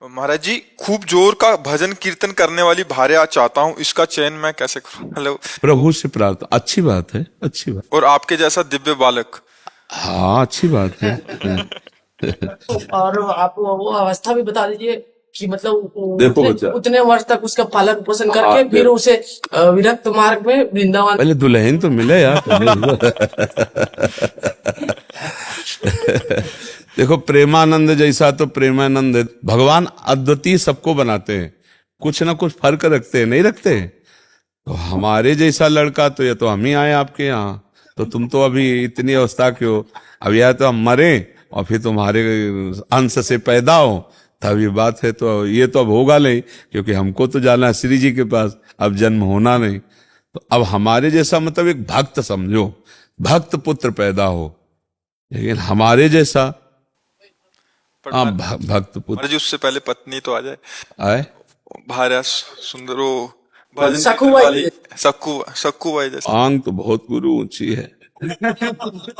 महाराज जी, खूब जोर का भजन कीर्तन करने वाली भार्या चाहता हूँ, इसका चयन मैं कैसे करूँ? हेलो। प्रभु से प्रार्थना, अच्छी बात है, अच्छी बात। और आपके जैसा दिव्य बालक। हाँ, अच्छी बात है। और आप वो अवस्था भी बता दीजिए कि मतलब देखो उतने बच्चा, उतने वर्ष तक उसका पालन पोषण हाँ करके फिर देखो, उसे विरक्त मार्ग में वृंदावन। पहले दुल्हन तो मिले यार देखो, प्रेमानंद जैसा तो प्रेमानंद है। भगवान अद्वितीय सबको बनाते हैं, कुछ ना कुछ फर्क रखते हैं, नहीं रखते हैं? तो हमारे जैसा लड़का तो, या तो हम ही आए आपके यहाँ, तो तुम तो अभी इतनी अवस्था के हो। अब या तो हम मरे और फिर तुम्हारे अंश से पैदा हो, तब ये बात है। तो ये तो अब होगा नहीं, क्योंकि हमको तो जाना है श्री जी के पास, अब जन्म होना नहीं। तो अब हमारे जैसा मतलब एक भक्त समझो, भक्त पुत्र पैदा हो, लेकिन हमारे जैसा पर भक्त महाराज पुत्र जी, उससे पहले पत्नी तो आ जाए। आए। भार्या सुंदर हो, भजन सखू कीर्तन भाई। वाली। सक्कू सक्कू भाई जैसे। आंग तो बहुत गुरु ऊंची है।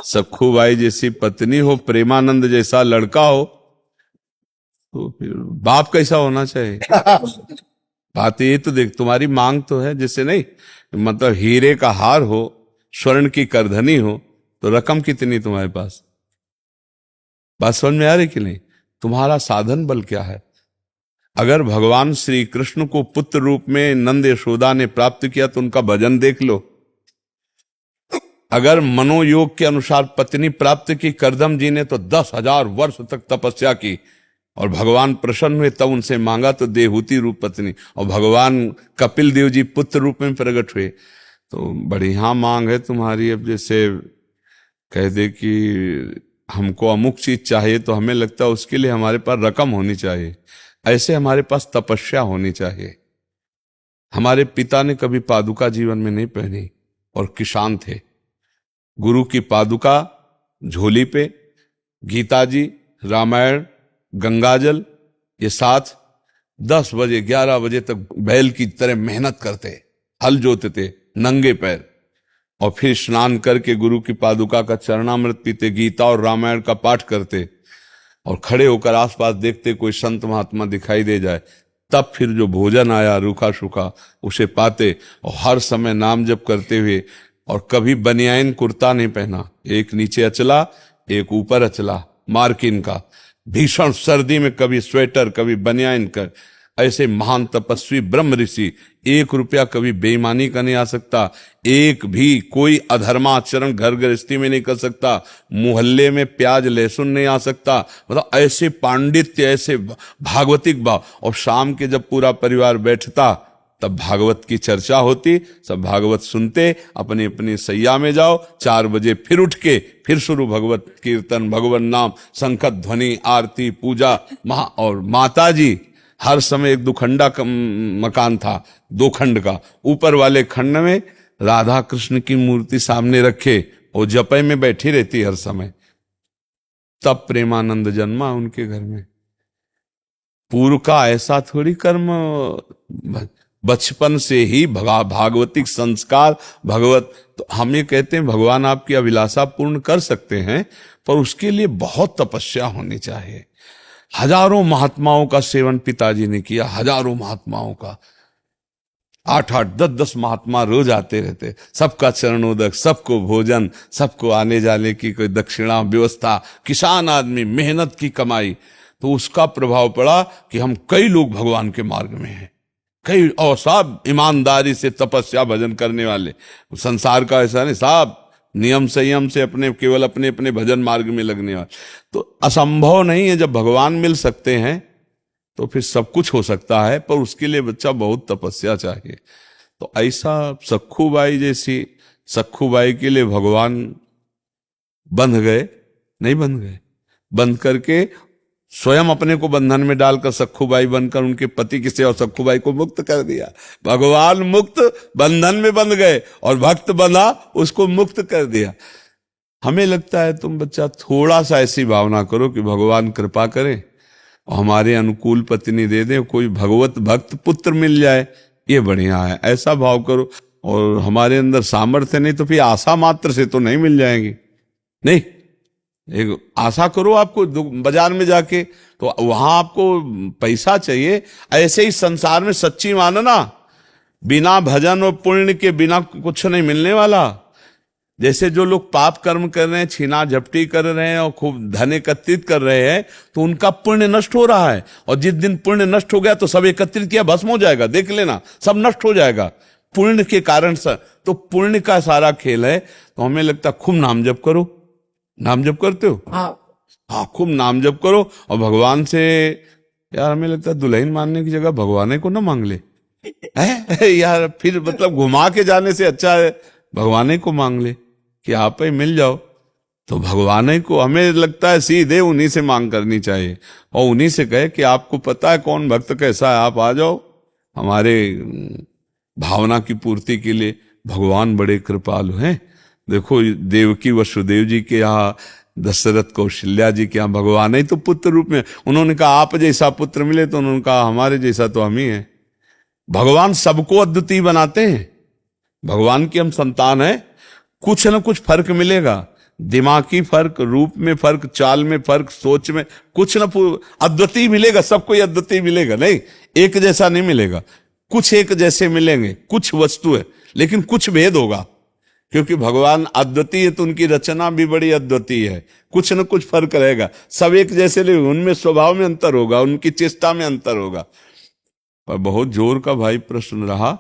सखू बाई जैसी पत्नी हो, प्रेमानंद जैसा लड़का हो, तो फिर बाप कैसा होना चाहिए? बात ये तो देख, तुम्हारी मांग तो है जैसे, नहीं मतलब हीरे का हार हो, स्वर्ण की करधनी हो, तो रकम कितनी तुम्हारे पास? बात समझ में आ रही कि नहीं? तुम्हारा साधन बल क्या है? अगर भगवान श्री कृष्ण को पुत्र रूप में नंद यशोदा ने प्राप्त किया तो उनका भजन देख लो। अगर मनोयोग के अनुसार पत्नी प्राप्त की करदम जी ने, तो 10,000 वर्ष तक तपस्या की और भगवान प्रसन्न हुए, तब उनसे मांगा तो देहूती रूप पत्नी, और भगवान कपिल देव जी पुत्र रूप में प्रकट हुए। तो बढ़िया मांग है तुम्हारी। अब जैसे कह दे कि हमको अमुक चीज चाहिए, तो हमें लगता है उसके लिए हमारे पास रकम होनी चाहिए, ऐसे हमारे पास तपस्या होनी चाहिए। हमारे पिता ने कभी पादुका जीवन में नहीं पहनी और किसान थे। गुरु की पादुका झोली पे, गीता जी, रामायण, गंगाजल, ये साथ 10 बजे 11 बजे तक बैल की तरह मेहनत करते, हल जोतते नंगे पैर, और फिर स्नान करके गुरु की पादुका का चरणामृत पीते, गीता और रामायण का पाठ करते, और खड़े होकर आसपास देखते कोई संत महात्मा दिखाई दे जाए, तब फिर जो भोजन आया रूखा सूखा उसे पाते, और हर समय नाम जप करते हुए। और कभी बनियाइन कुर्ता नहीं पहना, एक नीचे अचला एक ऊपर अचला, मार्किन का। भीषण सर्दी में कभी स्वेटर कभी बनियाइन कर, ऐसे महान तपस्वी ब्रह्म ऋषि। 1 रुपया कभी बेईमानी का नहीं आ सकता, एक भी कोई अधर्माचरण घर गृहस्थी में नहीं कर सकता, मोहल्ले में प्याज लहसुन नहीं आ सकता। मतलब ऐसे पांडित्य, ऐसे भागवतिक भाव। और शाम के जब पूरा परिवार बैठता, तब भागवत की चर्चा होती, सब भागवत सुनते, अपनी अपनी सैया में जाओ, 4 बजे फिर उठ के फिर शुरू भगवत कीर्तन, भगवान नाम, शंख ध्वनि, आरती, पूजा। और माता जी हर समय, एक 2 खंडा का मकान था, 2 खंड का, ऊपर वाले खंड में राधा कृष्ण की मूर्ति सामने रखे, और जपय में बैठी रहती हर समय। तब प्रेमानंद जन्मा उनके घर में। पूर्व का ऐसा थोड़ी कर्म, बचपन से ही भागवतिक संस्कार, भगवत। तो हम ये कहते हैं भगवान आपकी अभिलाषा पूर्ण कर सकते हैं, पर उसके लिए बहुत तपस्या होनी चाहिए। हजारों महात्माओं का सेवन पिताजी ने किया, हजारों महात्माओं का। 8-8, 10-10 महात्मा रोज आते रहते, सबका चरणोदक, सबको भोजन, सबको आने जाने की कोई दक्षिणा व्यवस्था। किसान आदमी, मेहनत की कमाई। तो उसका प्रभाव पड़ा कि हम कई लोग भगवान के मार्ग में हैं, कई, और सब ईमानदारी से तपस्या भजन करने वाले। संसार का ऐसा नहीं, सब नियम संयम से अपने, केवल अपने अपने भजन मार्ग में लगने वाले। तो असंभव नहीं है, जब भगवान मिल सकते हैं तो फिर सब कुछ हो सकता है, पर उसके लिए बच्चा बहुत तपस्या चाहिए। तो ऐसा सखूबाई जैसी, सखूबाई के लिए भगवान बंध गए, नहीं बंध गए, बंध करके स्वयं अपने को बंधन में डालकर सखूबाई बनकर उनके पति की सेवा, सखूबाई को मुक्त कर दिया। भगवान मुक्त बंधन में बंध गए, और भक्त बंधा उसको मुक्त कर दिया। हमें लगता है तुम बच्चा थोड़ा सा ऐसी भावना करो कि भगवान कृपा करे और हमारे अनुकूल पत्नी दे दे, कोई भगवत भक्त पुत्र मिल जाए, ये बढ़िया है, ऐसा भाव करो। और हमारे अंदर सामर्थ्य नहीं तो फिर आशा मात्र से तो नहीं मिल जाएंगी, नहीं। एक आशा करो आपको बाजार में जाके, तो वहां आपको पैसा चाहिए। ऐसे ही संसार में सच्ची मानना, बिना भजन और पुण्य के बिना कुछ नहीं मिलने वाला। जैसे जो लोग पाप कर्म कर रहे हैं, छीना झपटी कर रहे हैं और खूब धन एकत्रित कर रहे हैं, तो उनका पुण्य नष्ट हो रहा है। और जिस दिन पुण्य नष्ट हो गया तो सब एकत्रित किया भस्म हो जाएगा, देख लेना, सब नष्ट हो जाएगा पुण्य के कारण से। तो पुण्य का सारा खेल है। तो हमें लगता है खूब नाम जप करो। नाम जप करते हो? हाँ, खूब नाम जप करो। और भगवान से, यार हमें लगता है दुल्हन मांगने की जगह भगवान को ना मांग ले है यार, फिर मतलब घुमा के जाने से अच्छा है भगवान को मांग ले कि आप ही मिल जाओ। तो भगवान को हमें लगता है सीधे उन्हीं से मांग करनी चाहिए, और उन्हीं से कहे कि आपको पता है कौन भक्त कैसा है, आप आ जाओ हमारे भावना की पूर्ति के लिए। भगवान बड़े कृपालु हैं। देखो देवकी वसुदेव जी के यहाँ, दशरथ कौशल्या जी के यहाँ भगवान ही तो पुत्र रूप में, उन्होंने कहा आप जैसा पुत्र मिले, तो उन्होंने कहा हमारे जैसा तो हम ही हैं। भगवान सबको अद्वितीय बनाते हैं। भगवान की हम संतान है, कुछ ना कुछ फर्क मिलेगा, दिमागी फर्क, रूप में फर्क, चाल में फर्क, सोच में कुछ ना अद्वितीय मिलेगा। सबको अद्वितीय मिलेगा नहीं, एक जैसा नहीं मिलेगा। कुछ एक जैसे मिलेंगे, कुछ वस्तु है, लेकिन कुछ भेद होगा, क्योंकि भगवान अद्वितीय है तो उनकी रचना भी बड़ी अद्वितीय है। कुछ न कुछ फर्क रहेगा, सब एक जैसे नहीं, उनमें स्वभाव में अंतर होगा, उनकी चेष्टा में अंतर होगा। पर बहुत जोर का भाई प्रश्न रहा।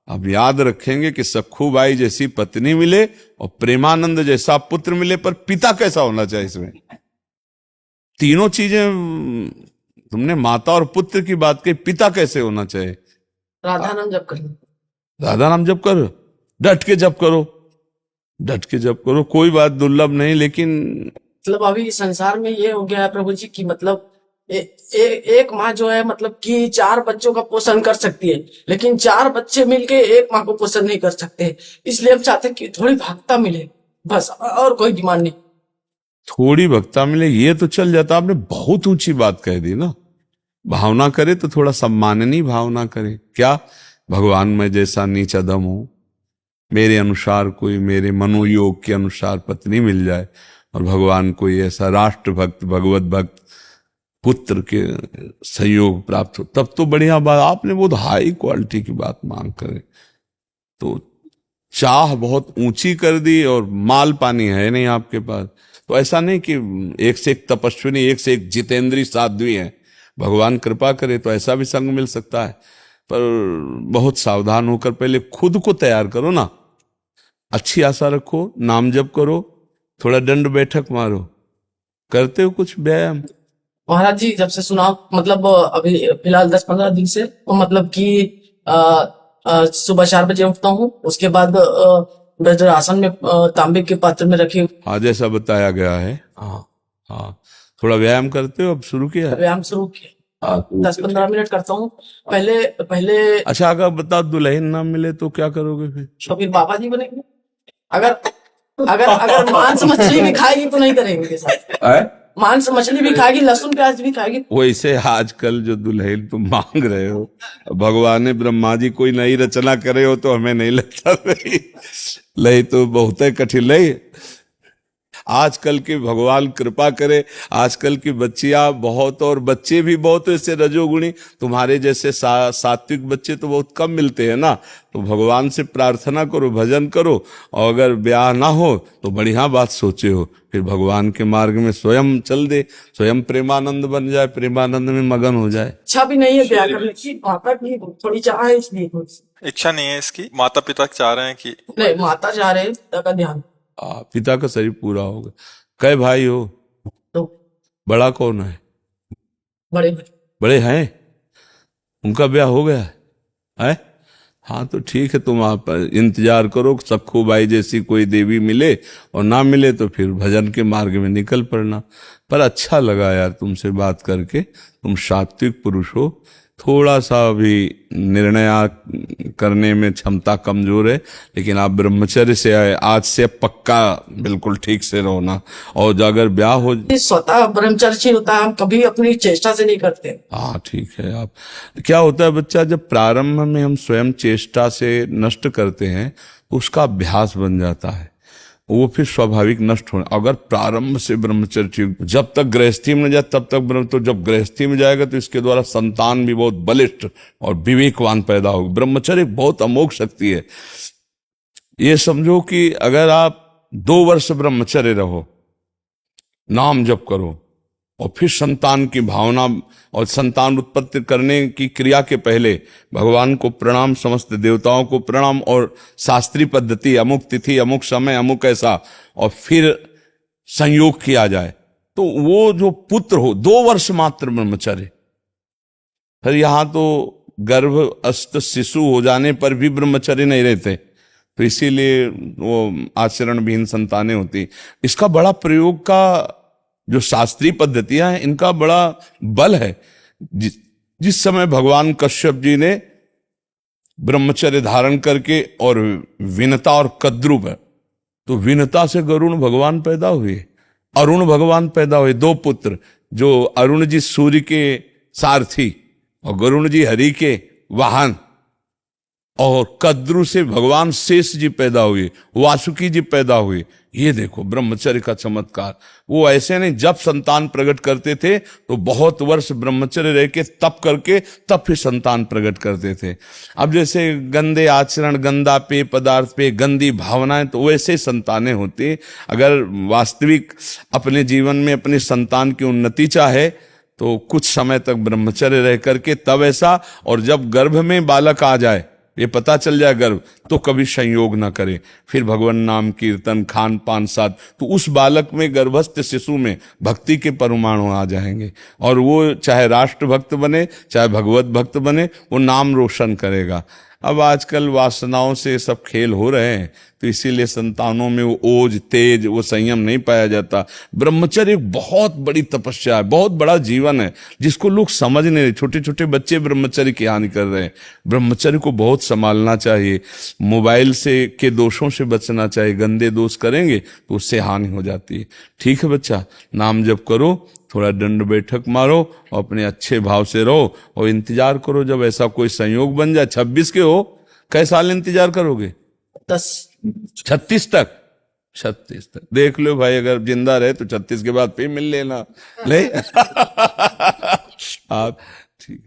अब याद रखेंगे कि सखूबाई जैसी पत्नी मिले और प्रेमानंद जैसा पुत्र मिले, पर पिता कैसा होना चाहिए? इसमें तीनों चीजें, तुमने माता और पुत्र की बात कही, पिता कैसे होना चाहिए? राधा नाम जप करो, राधा नाम जप करो, डट के जप करो, डट के जप करो, कोई बात दुर्लभ नहीं। लेकिन मतलब अभी संसार में ये हो गया है प्रभु जी की, मतलब एक माँ जो है मतलब कि 4 बच्चों का पोषण कर सकती है, लेकिन 4 बच्चे मिलके एक माँ को पोषण नहीं कर सकते। इसलिए हम चाहते हैं कि थोड़ी भक्ता मिले, बस, और कोई डिमांड नहीं। थोड़ी भक्ता मिले ये तो चल जाता। आपने बहुत ऊंची बात कह दी ना। भावना करे तो थोड़ा सम्माननीय भावना करे। क्या भगवान में जैसा नीच अधम हो, मेरे अनुसार कोई, मेरे मनोयोग के अनुसार पत्नी मिल जाए, और भगवान कोई ऐसा राष्ट्र भक्त, भगवत भक्त पुत्र के सहयोग प्राप्त हो, तब तो बढ़िया बात। आपने बहुत हाई क्वालिटी की बात मांग करे, तो चाह बहुत ऊंची कर दी और माल पानी है नहीं आपके पास। तो ऐसा नहीं कि एक से एक तपस्विनी, एक से एक जितेंद्रीय साध्वी है। भगवान कृपा करे तो ऐसा भी संग मिल सकता है, पर बहुत सावधान होकर पहले खुद को तैयार करो ना। अच्छी आशा रखो, नाम जप करो, थोड़ा दंड बैठक मारो। करते हो कुछ व्यायाम? महाराज जी जब से सुना, मतलब अभी फिलहाल 10-15 दिन से, तो मतलब कि सुबह 4 बजे उठता हूँ, उसके बाद वज्रासन में तांबे के पात्र में रखे, हाँ जैसा बताया गया है। हाँ, थोड़ा व्यायाम करते हो? अब शुरू किया है? व्यायाम शुरू किया, 10-15 मिनट करता हूँ। पहले अच्छा, अगर बताओ दुल्हन ना मिले तो क्या करोगे फिर? तो फिर बाबा जी बनेंगे। अगर मांस मछली भी खाएगी तो नहीं करेंगे के साथ। मांस मछली भी खाएगी, लहसुन प्याज भी खाएगी। वैसे आजकल जो दुल्हन तुम मांग रहे हो, भगवान ब्रह्मा जी कोई नई रचना करे हो तो हमें नहीं लगता लई तो बहुत कठिन लई। आजकल के भगवान कृपा करे, आजकल की बच्चियां बहुत और बच्चे भी बहुत ऐसे रजोगुणी, तुम्हारे जैसे सात्विक बच्चे तो बहुत कम मिलते हैं ना। तो भगवान से प्रार्थना करो, भजन करो, और अगर ब्याह ना हो तो बढ़िया बात सोचे हो, फिर भगवान के मार्ग में स्वयं चल दे, स्वयं प्रेमानंद बन जाए, प्रेमानंद में मगन हो जाए। इच्छा भी नहीं है ब्याह करने की, माता की थोड़ी चाह है, इसलिए इच्छा नहीं है इसकी, माता पिता चाह रहे हैं कि नहीं, माता चाह रहे हैं, पिता का ध्यान। पिता का शरीर पूरा होगा। कै भाई हो? तो बड़ा कौन है? बड़े हैं, उनका ब्याह हो गया है? हाँ तो ठीक है, तुम आप इंतजार करो, सखूबाई जैसी कोई देवी मिले, और ना मिले तो फिर भजन के मार्ग में निकल पड़ना। पर अच्छा लगा यार तुमसे बात करके, तुम सात्विक पुरुष हो। थोड़ा सा भी निर्णय करने में क्षमता कमजोर है, लेकिन आप ब्रह्मचर्य से आए, आज से पक्का बिल्कुल ठीक से रहो ना। और अगर ब्याह हो, स्वतः ब्रह्मचर्य होता है, हम कभी अपनी चेष्टा से नहीं करते। हाँ ठीक है। आप क्या होता है बच्चा, जब प्रारंभ में हम स्वयं चेष्टा से नष्ट करते हैं तो उसका अभ्यास बन जाता है। वो फिर स्वाभाविक नष्ट हो। अगर प्रारंभ से ब्रह्मचर्य, जब तक गृहस्थी में न जाए तब तक ब्रह्म, तो जब गृहस्थी में जाएगा तो इसके द्वारा संतान भी बहुत बलिष्ठ और विवेकवान पैदा होगा। ब्रह्मचर्य बहुत अमोघ शक्ति है। ये समझो कि अगर आप 2 वर्ष ब्रह्मचर्य रहो, नाम जप करो, और फिर संतान की भावना और संतान उत्पत्ति करने की क्रिया के पहले भगवान को प्रणाम, समस्त देवताओं को प्रणाम, और शास्त्रीय पद्धति, अमुक तिथि, अमुक समय, अमुक ऐसा, और फिर संयोग किया जाए, तो वो जो पुत्र हो, 2 वर्ष मात्र ब्रह्मचर्य। फिर यहां तो गर्भस्थ शिशु हो जाने पर भी ब्रह्मचर्य नहीं रहते, तो इसीलिए वो आचरणविहीन संतानें होती। इसका बड़ा प्रयोग का जो शास्त्रीय पद्धतियां हैं, इनका बड़ा बल है। जिस समय भगवान कश्यप जी ने ब्रह्मचर्य धारण करके, और विनता और कद्रुप है, तो विनता से गरुण भगवान पैदा हुए, अरुण भगवान पैदा हुए, 2 पुत्र, जो अरुण जी सूर्य के सारथी और गरुण जी हरि के वाहन, और कद्रु से भगवान शेष जी पैदा हुए, वासुकी जी पैदा हुए। ये देखो ब्रह्मचर्य का चमत्कार। वो ऐसे नहीं, जब संतान प्रकट करते थे तो बहुत वर्ष ब्रह्मचर्य रह के तप करके तब फिर संतान प्रकट करते थे। अब जैसे गंदे आचरण, गंदा पेय पदार्थ पे, गंदी भावनाएं, तो वैसे संतानें होती। अगर वास्तविक अपने जीवन में अपने संतान की उन्नति चाहे तो कुछ समय तक ब्रह्मचर्य रह करके तब ऐसा, और जब गर्भ में बालक आ जाए, ये पता चल जाए गर्भ, तो कभी संयोग ना करे। फिर भगवान नाम कीर्तन, खान पान साथ, तो उस बालक में, गर्भस्थ शिशु में भक्ति के परमाणु आ जाएंगे, और वो चाहे राष्ट्र भक्त बने, चाहे भगवत भक्त बने, वो नाम रोशन करेगा। अब आजकल वासनाओं से सब खेल हो रहे हैं, तो इसीलिए संतानों में वो ओज, तेज, वो संयम नहीं पाया जाता। ब्रह्मचर्य एक बहुत बड़ी तपस्या है, बहुत बड़ा जीवन है, जिसको लोग समझ नहीं रहे। छोटे छोटे बच्चे ब्रह्मचर्य की हानि कर रहे हैं। ब्रह्मचर्य को बहुत संभालना चाहिए। मोबाइल से के दोषों से बचना चाहिए, गंदे दोष करेंगे तो उससे हानि हो जाती है। ठीक है बच्चा, नाम जप करो, थोड़ा दंड बैठक मारो, और अपने अच्छे भाव से रहो, और इंतजार करो जब ऐसा कोई संयोग बन जाए। 26 के हो, कई साल इंतजार करोगे? 36 तक। 36 तक देख लो भाई, अगर जिंदा रहे तो 36 के बाद फिर मिल लेना। ले आप ठीक है।